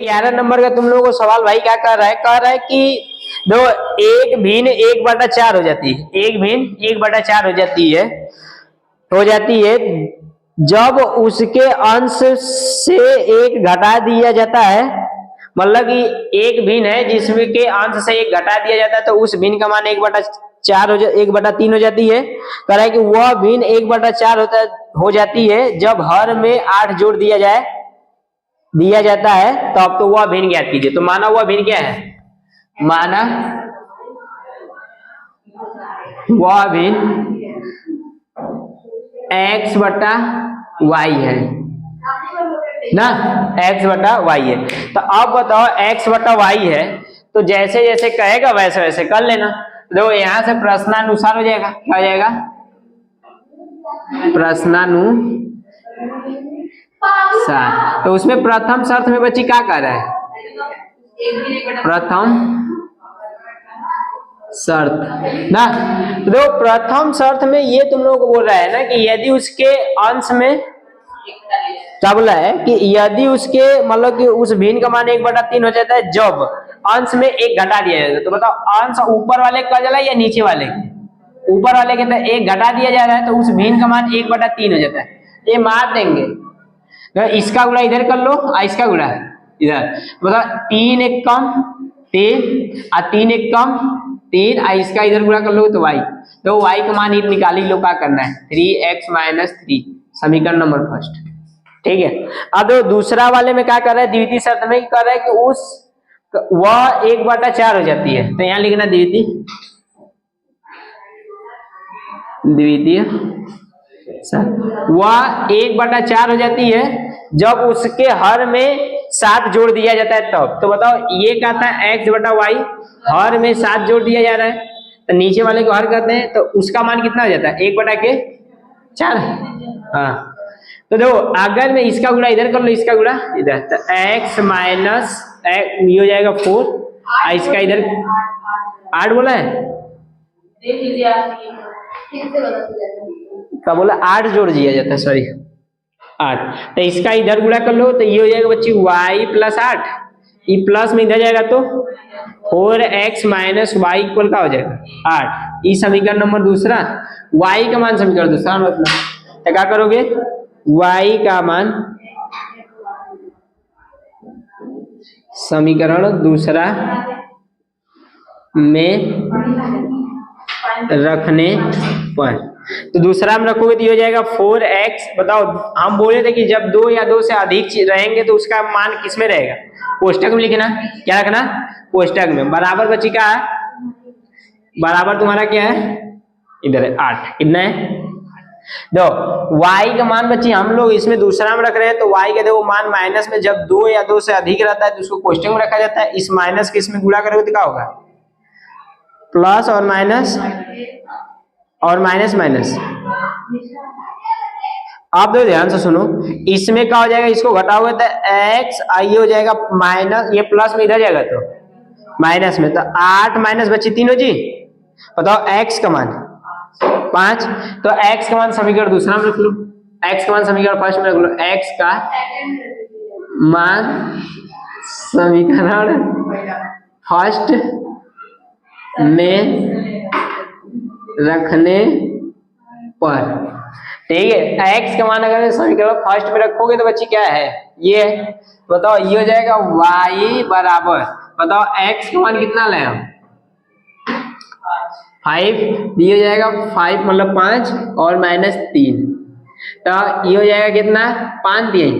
11 number का तुम लोगों को सवाल भाई क्या कह रहा है कि दो एक भिन्न 1/4 हो जाती है, एक भिन्न 1/4 हो जाती है जब उसके अंश से एक घटा दिया जाता है। मतलब कि एक भिन्न है जिसमें के अंश से एक घटा दिया जाता है तो उस भिन्न का मान 1/3 हो जाती है। कह रहा है कि वह भिन्न 1/4 हो जाती है जब हर में 8 जोड़ दिया जाता है तो अब तो वह भिन्न ज्ञात कीजिए। तो माना हुआ भिन्न क्या है? माना वह भिन्न x/y है ना, x/y है। तो अब बताओ x/y है तो जैसे जैसे कहेगा वैसे वैसे कर लेना। देखो यहां से प्रश्नानुसार हो जाएगा, क्या हो जाएगा? प्रश्नानुसार। तो उसमें प्रथम शर्त में बच्ची क्या कर रहा है? प्रथम शर्त ना। तो देखो प्रथम शर्त में ये तुम लोग को बोल रहा है ना कि यदि उसके अंश में क्या बोला है कि यदि उसके मतलब कि उस भिन्न का मान 1/3 हो जाता है जब अंश में एक घटा दिया जाता है। तो बताओ अंश ऊपर वाले का चला या नीचे वाले के? ऊपर वाले के तो एक घटा दिया जा रहा है तो उस भिन्न का मान 1/3 हो जाता है। ये मार देंगे तो इसका गुणा इधर कर लो और इसका गुणा इधर। मतलब 3 एक कम 3 और 3 एक कम 3 और इसका इधर गुणा कर लो तो y। तो y का मान निकाली लो, क्या करना है? 3x - 3 समीकरण नंबर फर्स्ट। ठीक है। अब दूसरा वाले में क्या कर रहा है? द्वितीय शर्त में कर रहा है कि उस वह 1/4 हो जाती है। तो यहां लिखना द्वितीय वह 1/4 हो जाती है जब उसके हर में 7 जोड़ दिया जाता है तब। तो बताओ ये क्या था? x/y हर में 7 जोड़ दिया जा रहा है तो नीचे वाले को हर करते हैं तो उसका मान कितना हो जाता है? 1/4। हाँ तो देखो अगर मैं इसका गुणा इधर कर लो, इसका गुणा इधर, तो x माइनस ये हो जाएगा 4 और इसका इधर 8 बोला है, क्या बोला? 8 जोड़ दिया जाता है, सॉरी 8। तो इसका इधर गुणा कर लो तो ये हो जाएगा बच्ची y + 8, ये प्लस में इधर जाएगा तो 4x - y इक्वल का हो जाएगा 8। ये समीकरण नंबर दूसरा। y का मान समीकरण दूसरा मतलब तो क्या करोगे? y का मान समीकरण दूसरा में रखने पर, तो दूसरा में रखोगे तो ये हो जाएगा 4x। बताओ हम बोले थे कि जब 2 या 2 से अधिक रहेंगे तो उसका मान किस में रहेगा? कोष्टक में लिखना। क्या रखना? कोष्टक में। बराबर बच्ची का है, बराबर तुम्हारा क्या है? इधर है 8। कितना है? दो y का मान बच्ची हम लोग इसमें दूसरा में रख रहे हैं तो y का देखो मान माइनस में जब 2 या 2 से अधिक रहता है तो उसको कोष्टक में रखा जाता है। इस माइनस के इसमें गुणा करोगे तो क्या होगा? प्लस और माइनस माइनस। आप दो ध्यान से सुनो, इसमें क्या हो जाएगा? इसको घटाओगे तो x ये हो जाएगा माइनस, ये प्लस में इधर जाएगा तो माइनस में, तो 8 माइनस बच्ची 3 हो जी। बताओ x का मान 5। तो x का मान समीकरण दूसरा में रख लो, x का मान समीकरण फर्स्ट में रख लो। x का मान समीकरण फर्स्ट में रखने पर, ठीक है। x का मान अगर समीकरण फर्स्ट में रखोगे तो बच्ची क्या है? ये बताओ ये हो जाएगा y बराबर, बताओ x का मान कितना ले हम? 5 दिया जाएगा 5 मतलब 5 और -3 तो ये हो जाएगा कितना? 5 दिए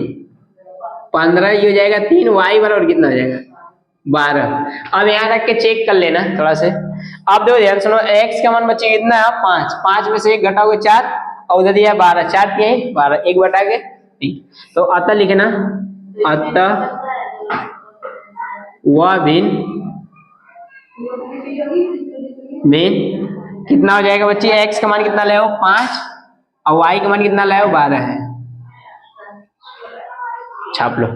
15, ये हो जाएगा 3, y बराबर कितना हो जाएगा? 12। अब यहाँ रख के चेक कर लेना थोड़ा से। अब देखो ध्यान सुनो, x का मान बच्चे कितना है? 5। 5 में से 1 घटाओगे 4 और उधर दिया 12, 4 दिए 12, 1 बटा के 3। तो अतः लिखना, अतः वह भिन्न कितना हो जाएगा बच्ची? x का मान कितना ले हो? 5 और y का मान कितना ले हो? 12 है। छाप लो।